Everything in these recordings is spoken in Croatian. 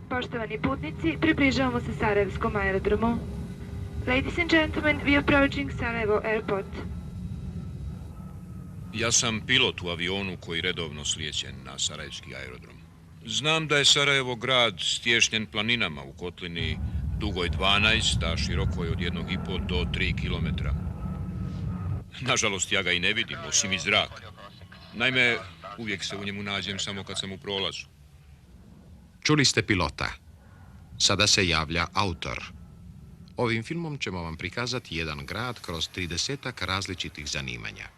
Poštovani putnici, približavamo se Sarajevskom aerodromu. Ladies and gentlemen, we are approaching Sarajevo Airport. Ja sam pilot u avionu koji redovno slijeće na Sarajevski aerodrom. Znam da je Sarajevo grad stješnjen planinama u kotlini dugoj 12, a širokoj od 1,5 do 3 kilometra. Nažalost, ja ga i ne vidim, osim iz zraka. Naime, uvijek se u njemu nađem samo kad sam u prolazu. Čuli ste pilota. Sada se javlja autor. Ovim filmom ćemo vam prikazati jedan grad kroz 30-ak različitih zanimanja.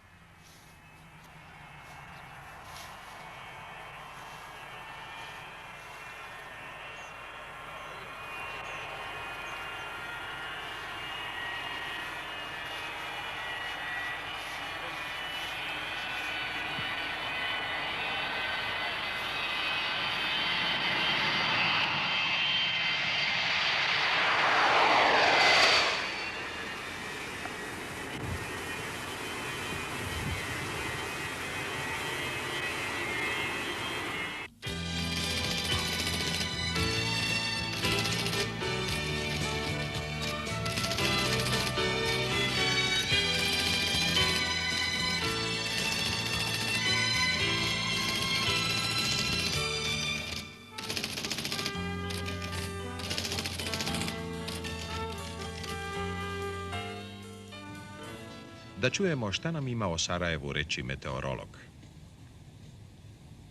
Da čujemo šta nam ima o Sarajevu reći meteorolog.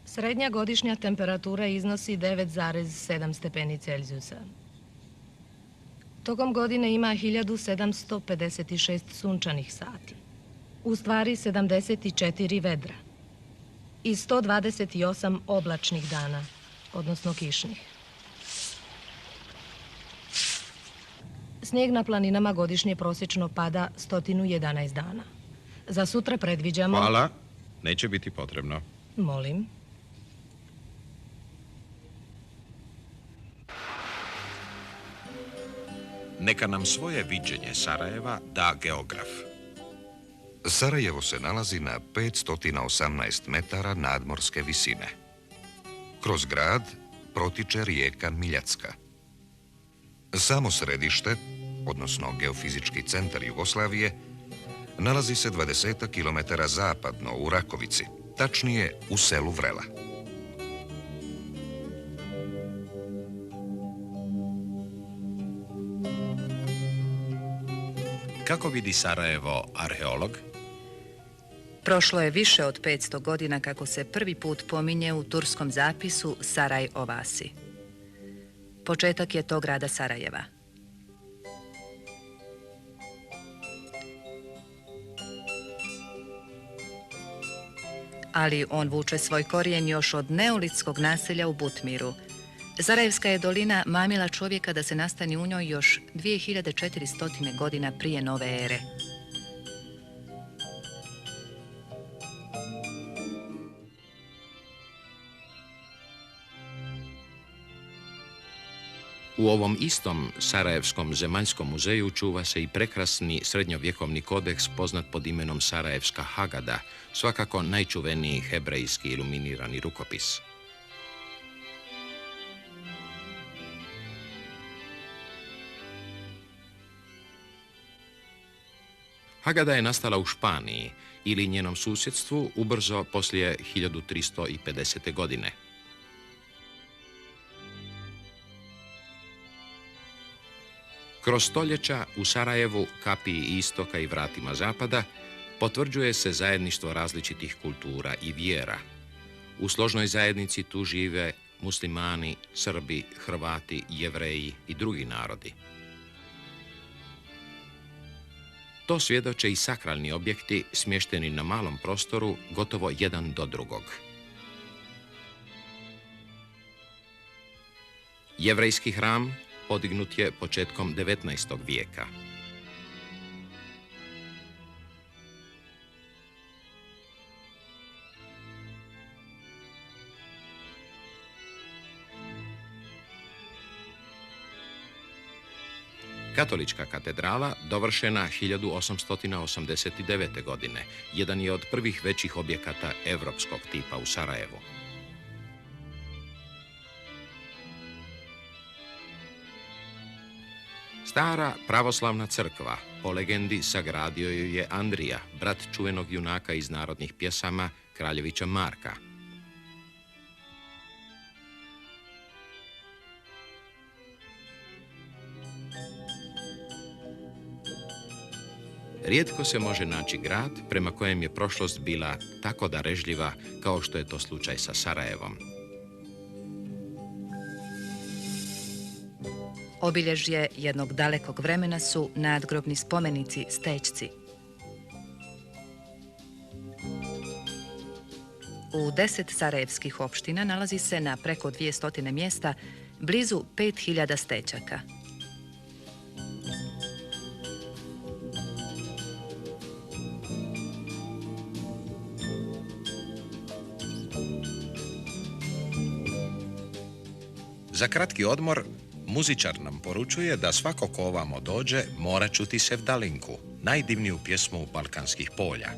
Srednja godišnja temperatura iznosi 9,7 stepeni Celzijusa. Tokom godine ima 1756 sunčanih sati. U stvari 74 vedra. I 128 oblačnih dana, odnosno kišnih. Snijeg na planinama godišnje prosječno pada 111 dana. Za sutra predviđamo... Hvala. Neće biti potrebno. Molim. Neka nam svoje viđenje Sarajeva da geograf. Sarajevo se nalazi na 518 metara nadmorske visine. Kroz grad protiče rijeka Miljacka. Samo središte, odnosno geofizički centar Jugoslavije, nalazi se 20 km zapadno u Rakovici, tačnije u selu Vrela. Kako vidi Sarajevo arheolog? Prošlo je više od 500 godina kako se prvi put pominje u turskom zapisu Saraj Ovasi. Početak je to grada Sarajeva. Ali on vuče svoj korijen još od neolitskog naselja u Butmiru. Sarajevska je dolina mamila čovjeka da se nastani u njoj još 2400 godina prije nove ere. U ovom istom Sarajevskom zemaljskom muzeju čuva se i prekrasni srednjovjekovni kodeks poznat pod imenom Sarajevska Hagada, svakako najčuveniji hebrejski iluminirani rukopis. Hagada je nastala u Španiji ili njenom susjedstvu ubrzo poslije 1350. godine. Kroz stoljeća u Sarajevu, kapiji istoka i vratima zapada, potvrđuje se zajedništvo različitih kultura i vjera. U složnoj zajednici tu žive muslimani, Srbi, Hrvati, Jevreji i drugi narodi. To svjedoče i sakralni objekti smješteni na malom prostoru, gotovo jedan do drugog. Jevrejski hram podignut je početkom 19. vijeka. Katolička katedrala dovršena 1889. godine. Jedan je od prvih većih objekata evropskog tipa u Sarajevu. Stara pravoslavna crkva, po legendi sagradio ju je Andrija, brat čuvenog junaka iz narodnih pjesama Kraljevića Marka. Rijetko se može naći grad prema kojem je prošlost bila tako darežljiva kao što je to slučaj sa Sarajevom. Obilježje jednog dalekog vremena su nadgrobni spomenici stećci. U 10 sarajevskih opština nalazi se na preko 200 mjesta blizu 5000 stećaka. Za kratki odmor, muzičar nam poručuje da svako ko ovamo dođe mora čuti Sevdalinku, najdivniju pjesmu balkanskih polja.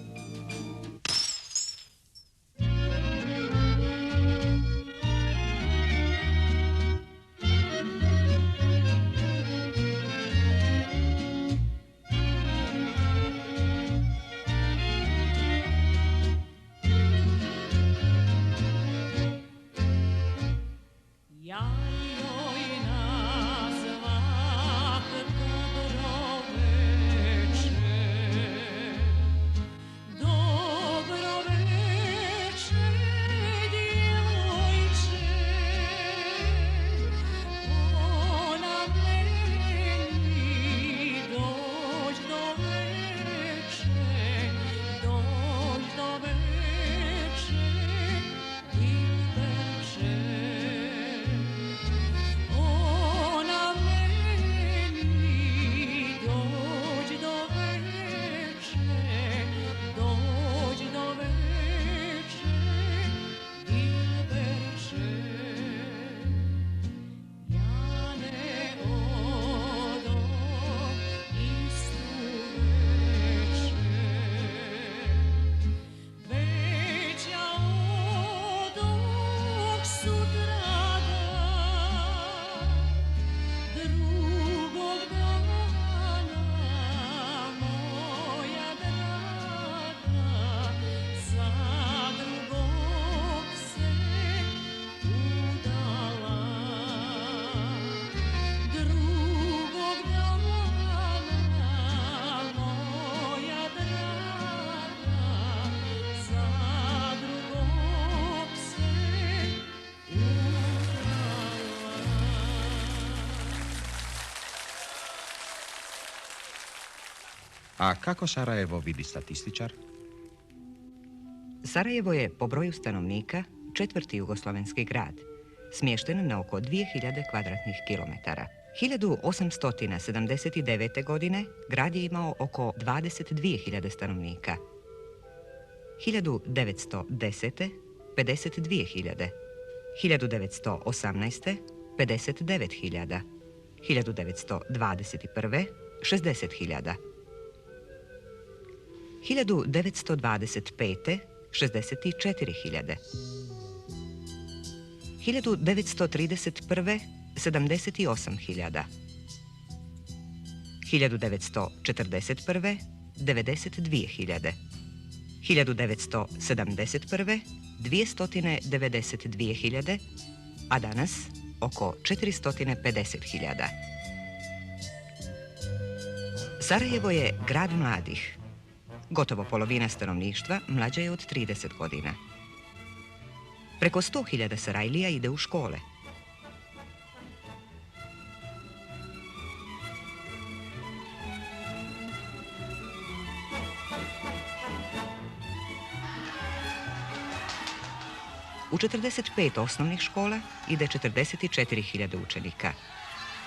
A kako Sarajevo vidi statističar? Sarajevo je po broju stanovnika 4. jugoslavenski grad, smješten na oko 2000 kvadratnih kilometara. 1879. godine grad je imao oko 22.000 stanovnika. 1910. 52.000. 1918. 59.000. 1921. 60.000. 1925. 64.000. 1931. 78.000. 1941. 92.000. 1971. 292.000, a danas oko 450.000. Sarajevo je grad mladih. Gotovo polovina stanovništva mlađa je od 30 godina. Preko 100.000 Sarajlija ide u škole. U 45 osnovnih škola ide 44.000 učenika.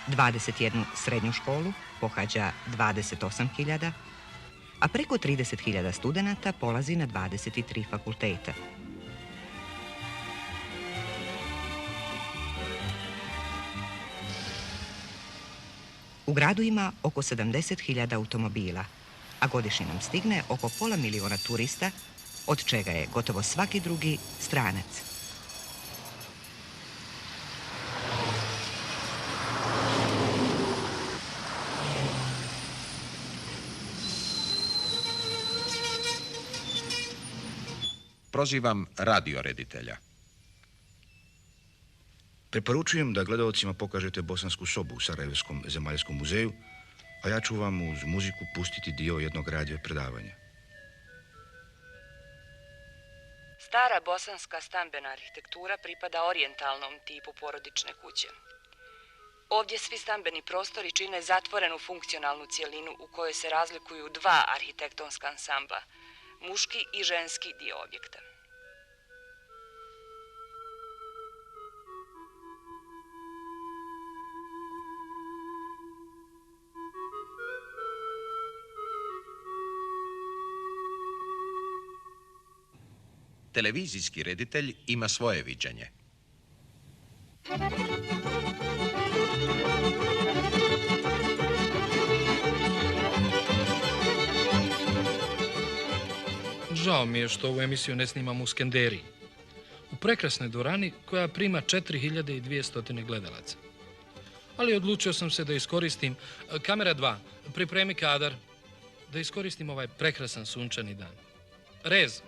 21 srednju školu pohađa 28.000, a preko 30.000 studenata polazi na 23 fakulteta. U gradu ima oko 70.000 automobila, a godišnje nam stigne oko 500.000 turista, od čega je gotovo svaki drugi stranac. Prozivam radioreditelja. Preporučujem da gledalcima pokažete Bosansku sobu u Sarajevskom zemaljskom muzeju, a ja ću vam uz muziku pustiti dio jednog radio predavanja. Stara bosanska stambena arhitektura pripada orijentalnom tipu porodične kuće. Ovdje svi stambeni prostori čine zatvorenu funkcionalnu cjelinu u kojoj se razlikuju dva arhitektonska ansambla, muški i ženski dio objekta. Televizijski reditelj ima svoje viđenje. Žao mi je što ovu emisiju ne snimamo u Skenderiji, u prekrasnoj dvorani koja prima 4200 gledalaca. Ali odlučio sam se da iskoristim, kamera 2, pripremi kadar, da iskoristim ovaj prekrasan sunčani dan. Rez!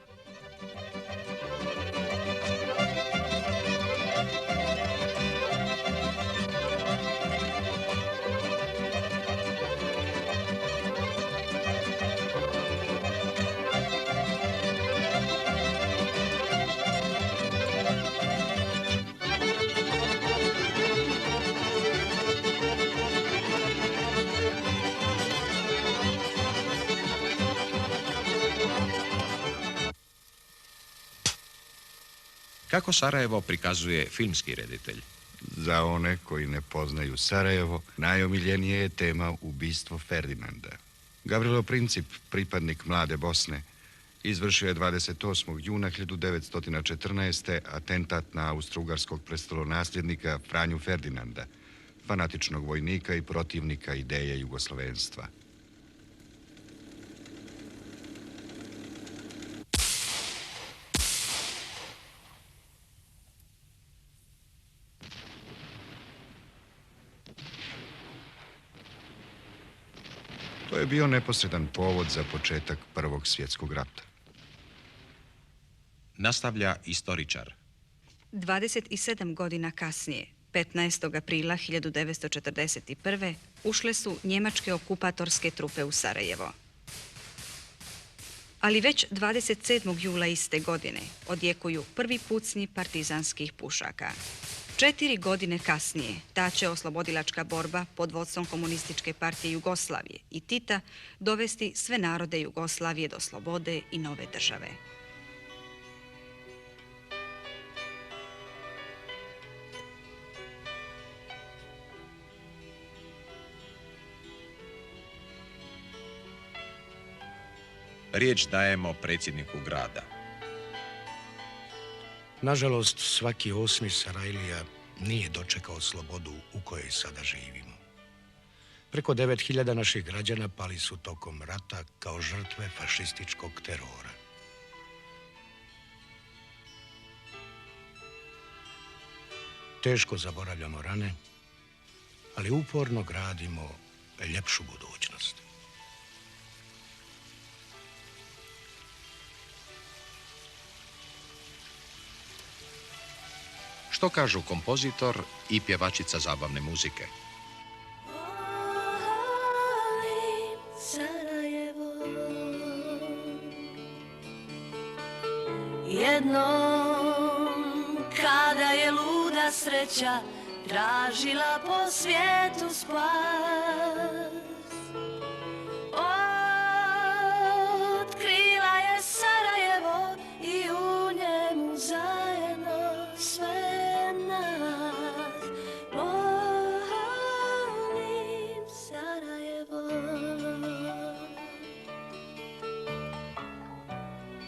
Kako Sarajevo prikazuje filmski reditelj? Za one koji ne poznaju Sarajevo, najomiljenije je tema ubistvo Ferdinanda. Gavrilo Princip, pripadnik mlade Bosne, izvršio je 28. juna 1914. atentat na austro-ugarskog prestolonasljednika Franju Ferdinanda, fanatičnog vojnika i protivnika ideje jugoslovenstva. To je bio neposredan povod za početak Prvog svjetskog rata. Nastavlja istoričar. 27 godina kasnije, 15. aprila 1941. ušle su njemačke okupatorske trupe u Sarajevo. Ali već 27. jula iste godine odjekuju prvi pucnji partizanskih pušaka. 4 godine kasnije ta će oslobodilačka borba pod vodstvom Komunističke partije Jugoslavije i Tita dovesti sve narode Jugoslavije do slobode i nove države. Riječ dajemo predsjedniku grada. Nažalost, svaki 8. Sarajlija nije dočekao slobodu u kojoj sada živimo. Preko 9000 naših građana pali su tokom rata kao žrtve fašističkog terora. Teško zaboravljamo rane, ali uporno gradimo ljepšu budućnost. Što kažu kompozitor i pjevačica zabavne muzike? Jednom kada je luda sreća tražila po svijetu spas, otkrila je Sarajevo i u njemu zajedno sve nas. Volim Sarajevo.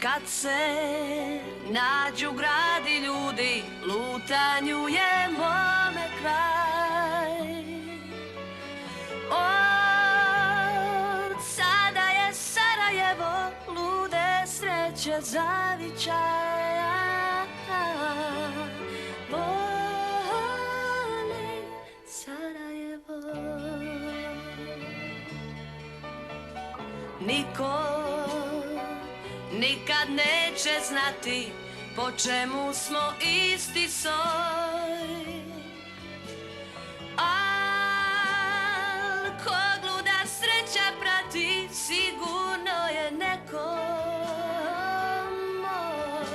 Kad se nađu gradi ljudi, lutanju je mome kraj. Od sada je Sarajevo lude sreće zavičaja. Volim Sarajevo. nikad neće znati po čemu smo isti soj. Al kog luda sreća prati, sigurno je neko moj.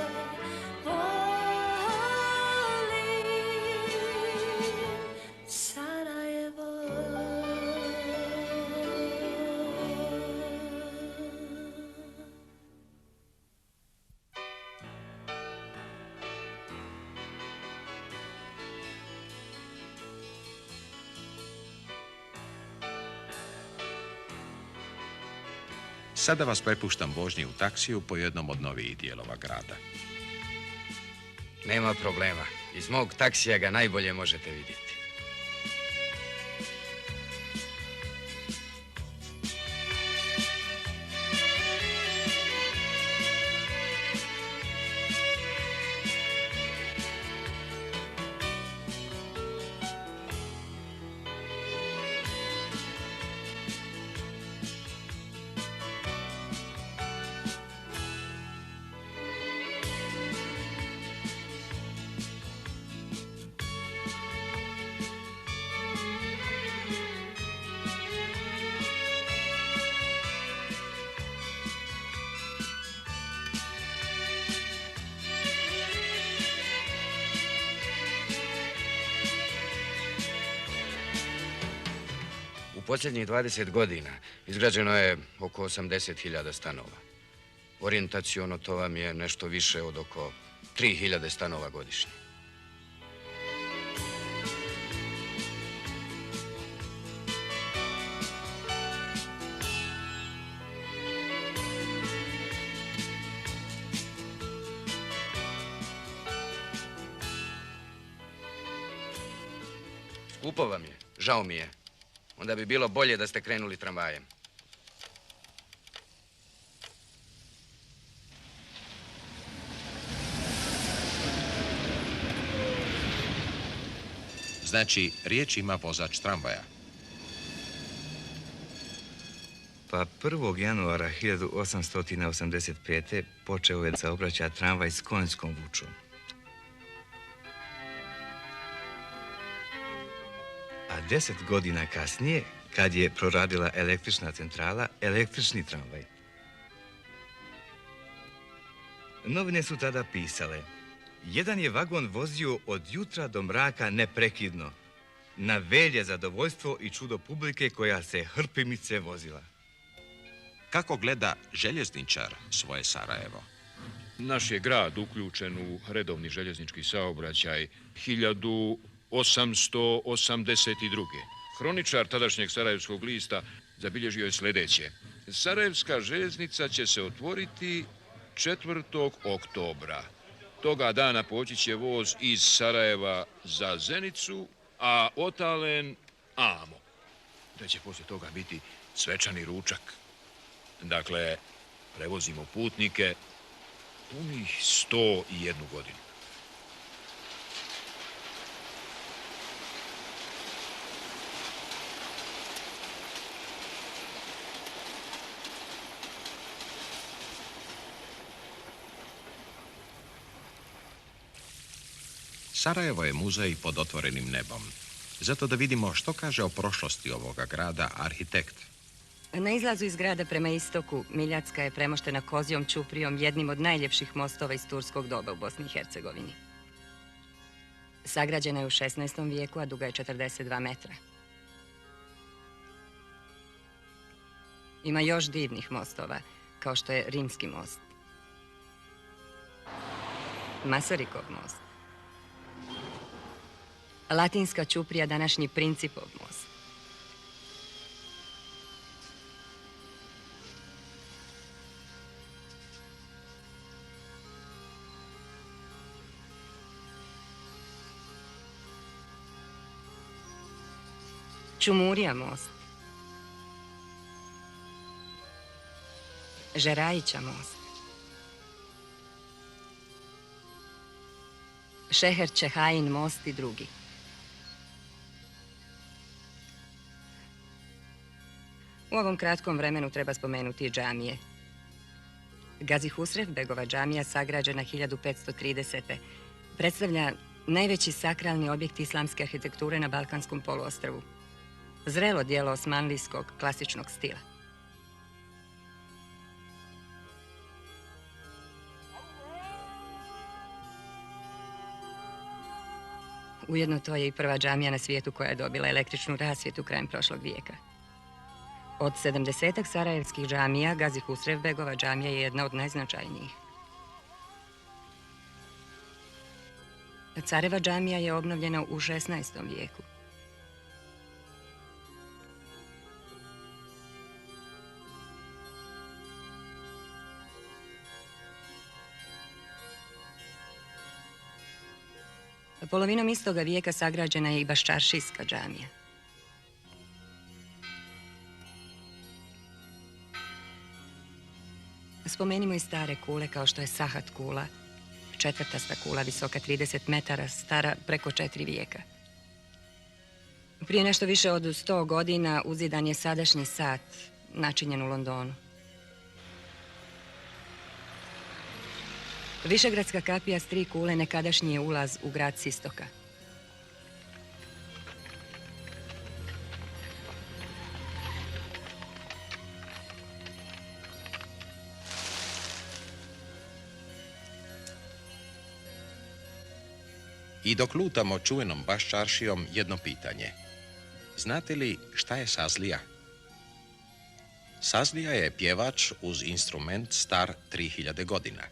Volim Sarajevo. Sada vas prepuštam vožnji u taksiju po jednom od novijih dijelova grada. Nema problema. Iz mog taksija ga najbolje možete vidjeti. U posljednjih 20 godina izgrađeno je oko 80.000 stanova. Orijentaciono to vam je nešto više od oko 3.000 stanova godišnje. Skupo vam je, žao mi je. Onda bi bilo bolje da ste krenuli tramvajem. Znači, riječ ima vozač tramvaja. Pa 1. januara 1885. počeo je da saobraća tramvaj s konjskom vučom. A 10 godina kasnije, kad je proradila električna centrala, električni tramvaj. Novine su tada pisale: jedan je vagon vozio od jutra do mraka neprekidno, na velje zadovoljstvo i čudo publike koja se hrpimice vozila. Kako gleda željezničar svoje Sarajevo? Naš je grad uključen u redovni željeznički saobraćaj 1882. Hroničar tadašnjeg Sarajevskog lista zabilježio je sljedeće. Sarajevska željeznica će se otvoriti 4. oktobra. Toga dana poći će voz iz Sarajeva za Zenicu, a otalen amo. Da će poslije toga biti svečani ručak. Dakle, prevozimo putnike punih 101 godinu. Sarajevo je muzej pod otvorenim nebom. Zato da vidimo što kaže o prošlosti ovoga grada arhitekt. Na izlazu iz grada prema istoku, Miljacka je premoštena kozjom ćuprijom, jednim od najljepših mostova iz turskog doba u Bosni i Hercegovini. Sagrađena je u 16. vijeku, a duga je 42 metra. Ima još divnih mostova, kao što je Rimski most, Masarikov most, Latinska ćuprija, današnji Principov most. Čumurija most, Žerajića most, Šeher Čehajin most i drugi. U ovom kratkom vremenu treba spomenuti i džamije. Gazi Husrev Begova džamija, sagrađena 1530. predstavlja najveći sakralni objekt islamske arhitekture na Balkanskom poluostrvu. Zrelo djelo osmanlijskog klasičnog stila. Ujedno to je i prva džamija na svijetu koja je dobila električnu rasvjetu krajem prošlog vijeka. Od 70-ak sarajevskih džamija, Gazi Husrev Begova džamija je jedna od najznačajnijih. Careva džamija je obnovljena u 16. vijeku. Polovinom istoga vijeka sagrađena je i Baščaršijska džamija. Spomenimo i stare kule kao što je Sahat kula, četvrtasta kula visoka 30 metara, stara preko 4 vijeka. Prije nešto više od 100 godina uzidan je sadašnji sat, načinjen u Londonu. Višegradska kapija s 3 kule nekadašnji je ulaz u grad s istoka. I dok lutamo čuvenom Baščaršijom, jedno pitanje. Znate li šta je sazlija? Sazlija je pjevač uz instrument star 3000 godina.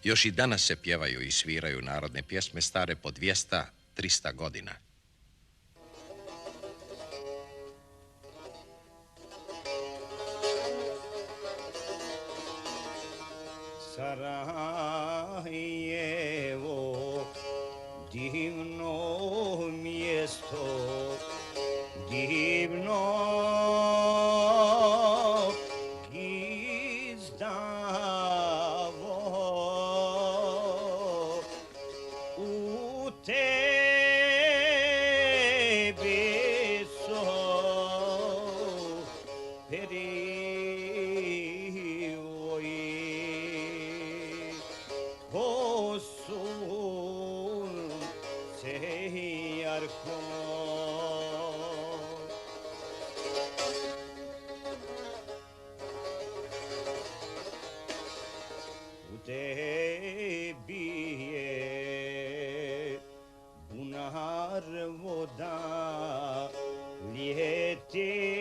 Još i danas se pjevaju i sviraju narodne pjesme stare po 200-300 godina. Sarajevo, divno mjesto, divno gizdavo, u tebe so perivoji, posun se jarko. U tebi je bunar voda ljeti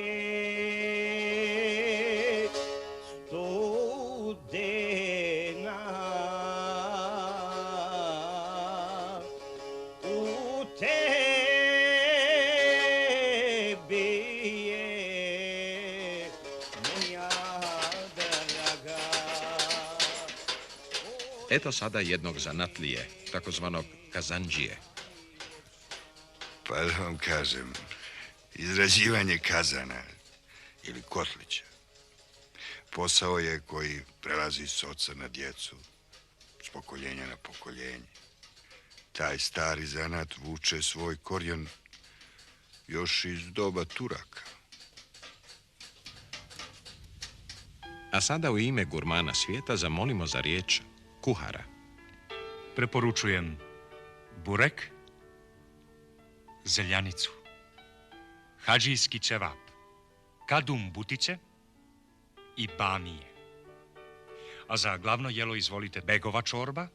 studena. U tebi je moja draga. Eto sada jednog zanatlije, takozvanog kazandžije. Pa da vam kažem, izrađivanje kazana ili kotlića posao je koji prelazi s oca na djecu, s pokoljenja na pokoljenje. Taj stari zanat vuče svoj korijen još iz doba Turaka. A sada u ime gurmana svijeta zamolimo za riječ kuhara. Preporučujem burek, zeljanicu, hadžijski ćevap, kadum butiće i bamije. A za glavno jelo izvolite begova čorba,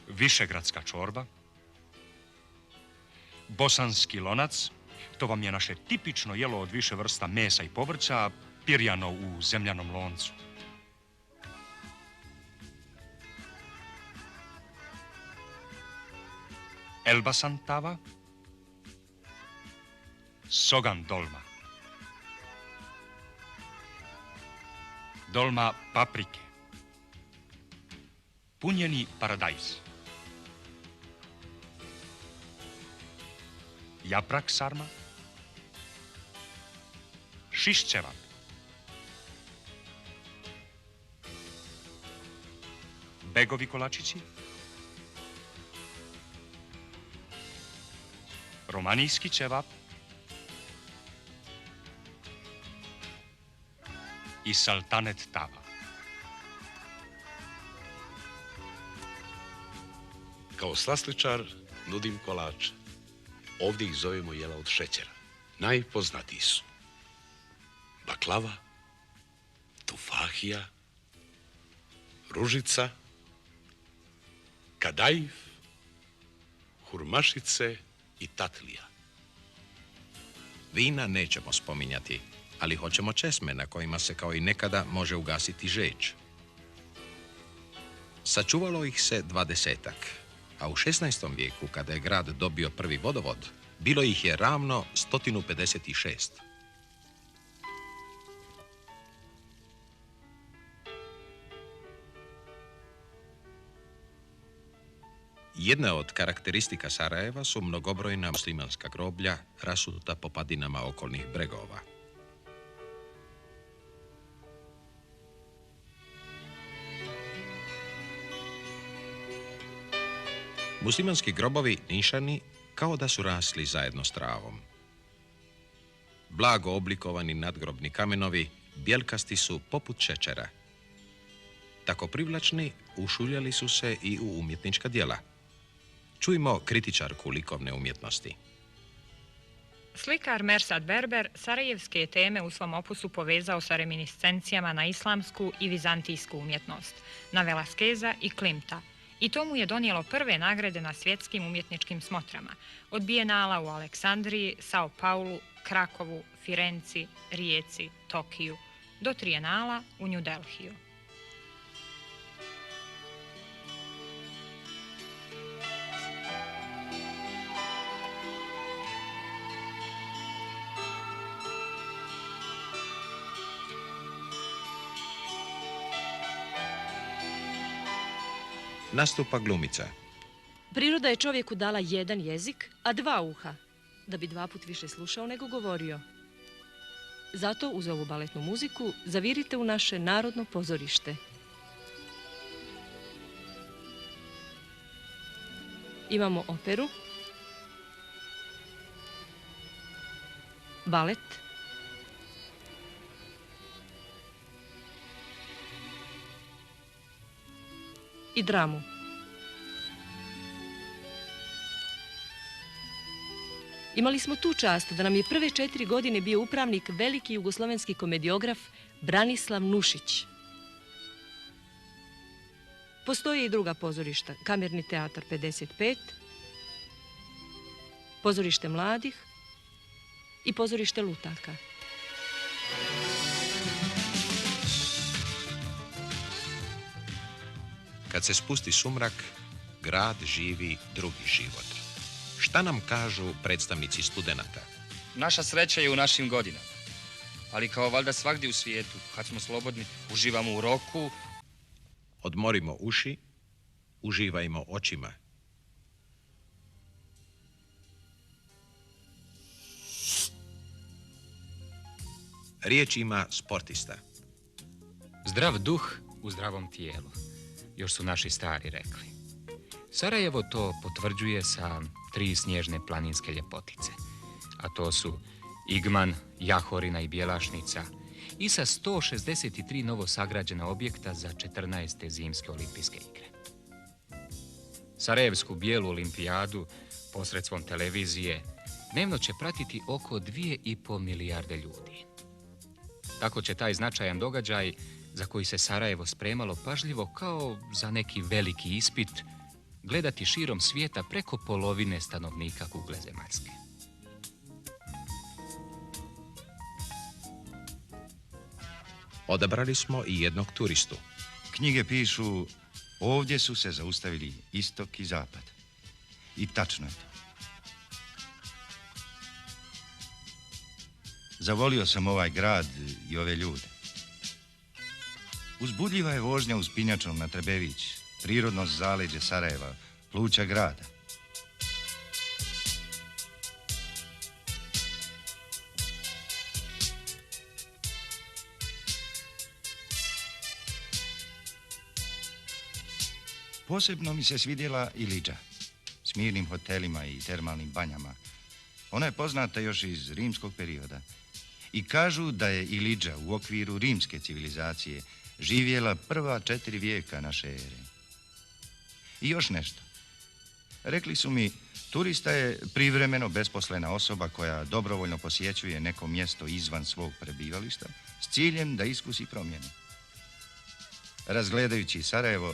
višegradska čorba, bosanski lonac, to vam je naše tipično jelo od više vrsta mesa i povrća, pirjano u zemljanom loncu. Elbasan tava, sogan dolma, dolma paprike, punjeni paradajz, japrak sarma, šiš ćevap, begovi kolačići, romanijski ćevap, i saltanet tava. Kao slasličar nudim kolače. Ovdje ih zovemo jela od šećera. Najpoznatiji su baklava, tufahija, ružica, kadajif, hurmašice i tatlija. Vina nećemo spominjati, ali hoćemo česme na kojima se kao i nekada može ugasiti žeđ. Sačuvalo ih se 20-ak, a u 16. vijeku, kada je grad dobio prvi vodovod, bilo ih je ravno 156. Jedna od karakteristika Sarajeva su mnogobrojna muslimanska groblja rasuta po padinama okolnih bregova. Muslimanski grobovi nišani kao da su rasli zajedno s travom. Blago oblikovani nadgrobni kamenovi bjelkasti su poput šećera. Tako privlačni ušuljali su se i u umjetnička djela. Čujmo kritičarku likovne umjetnosti. Slikar Mersad Berber sarajevske je teme u svom opusu povezao sa reminiscencijama na islamsku i vizantijsku umjetnost, na Velaskeza i Klimta. I to mu je donijelo prve nagrade na svjetskim umjetničkim smotrama, od Bijenala u Aleksandriji, Sao Paulu, Krakovu, Firenci, Rijeci, Tokiju, do Trijenala u New Delhiju. Nastupa glumica. Priroda je čovjeku dala jedan jezik, a dva uha, da bi dva put više slušao nego govorio. Zato uz ovu baletnu muziku zavirite u naše narodno pozorište. Imamo operu, balet, i dramu. Imali smo tu čast da nam je prve 4 godine bio upravnik veliki jugoslovenski komediograf Branislav Nušić. Postoje i druga pozorišta, Kamerni teatar 55, pozorište mladih i pozorište lutaka. Kad se spusti sumrak, grad živi drugi život. Šta nam kažu predstavnici studenata? Naša sreća je u našim godinama. Ali kao valjda svagdje u svijetu, kad smo slobodni, uživamo u roku. Odmorimo uši, uživajmo očima. Riječ ima sportista. Zdrav duh u zdravom tijelu. Još su naši stari rekli. Sarajevo to potvrđuje sa 3 snježne planinske ljepotice. A to su Igman, Jahorina i Bjelašnica i sa 163 novosagrađena objekta za 14. zimske olimpijske igre. Sarajevsku bijelu olimpijadu posredstvom televizije dnevno će pratiti oko 2,5 milijarde ljudi. Tako će taj značajan događaj, za koji se Sarajevo spremalo pažljivo kao za neki veliki ispit, gledati širom svijeta preko polovine stanovnika kugle zemaljske. Odabrali smo i jednog turistu. Knjige pišu, ovdje su se zaustavili istok i zapad. I tačno je to. Zavolio sam ovaj grad i ove ljude. Uzbudljiva je vožnja uspinjačom na Trebević, prirodno zaleđe Sarajeva, pluća grada. Posebno mi se svidjela Ilidža, s mirnim hotelima i termalnim banjama. Ona je poznata još iz rimskog perioda. I kažu da je Ilidža u okviru rimske civilizacije živjela prva 4 vijeka naše ere. I još nešto. Rekli su mi, turista je privremeno besposlena osoba koja dobrovoljno posjećuje neko mjesto izvan svog prebivališta s ciljem da iskusi promjene. Razgledajući Sarajevo,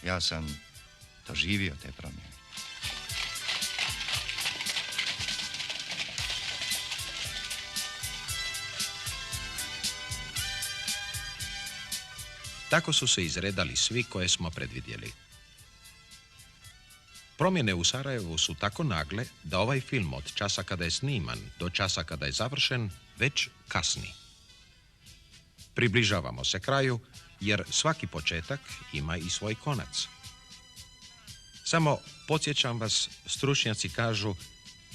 ja sam doživio te promjene. Tako su se izredali svi koje smo predvidjeli. Promjene u Sarajevu su tako nagle da ovaj film od časa kada je sniman do časa kada je završen već kasni. Približavamo se kraju jer svaki početak ima i svoj konac. Samo podsjećam vas, stručnjaci kažu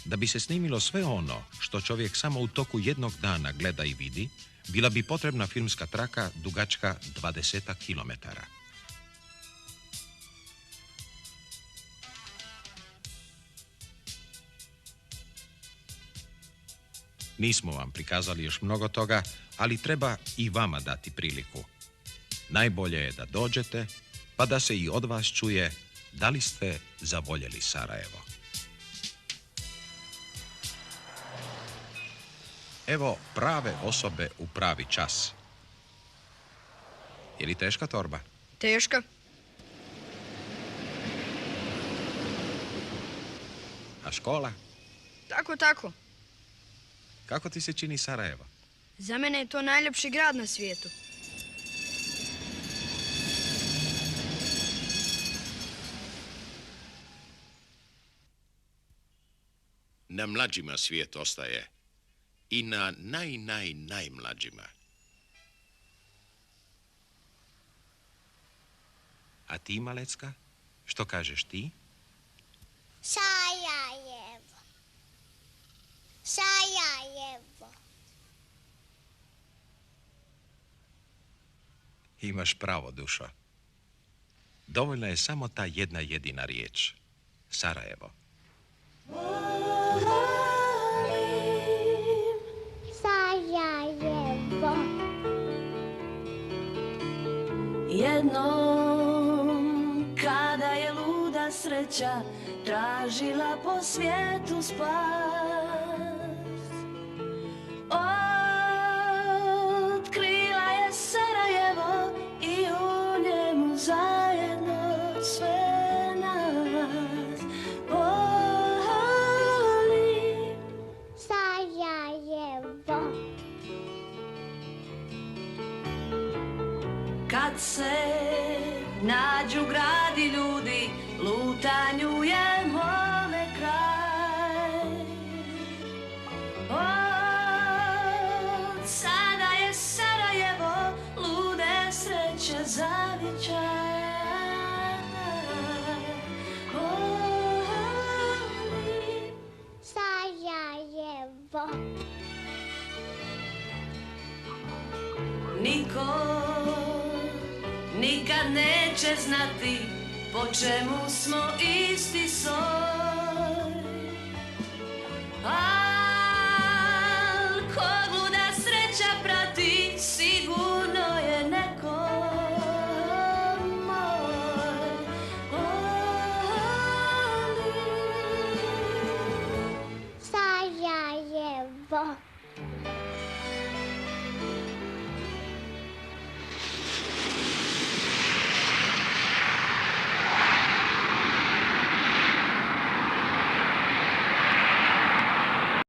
da bi se snimilo sve ono što čovjek samo u toku jednog dana gleda i vidi, bila bi potrebna filmska traka dugačka 20 kilometara. Nismo vam prikazali još mnogo toga, ali treba i vama dati priliku. Najbolje je da dođete, pa da se i od vas čuje da li ste zavoljeli Sarajevo. Evo prave osobe u pravi čas. Je li teška torba? Teška. A škola? Tako. Kako ti se čini Sarajevo? Za mene je to najljepši grad na svijetu. Na mlađima svijet ostaje. I na najmlađima. A ti, Malecka? Što kažeš ti? Sarajevo. Imaš pravo, dušo. Dovoljna je samo ta jedna jedina riječ. Sarajevo. Sarajevo. Jednom kada je luda sreća tražila po svijetu spas, otkrila je Sarajevo i u njemu zajedno sve nas. Volim Sarajevo. Kad se nađu gradi ljudi, lutanju je mome kraj. Od sada je Sarajevo lude sreće zavičaj. Sarajevo. Niko nikad neće znati po čemu smo isti soj. Al kog luda sreća prati, sigurno je neko moj. Sarajevo.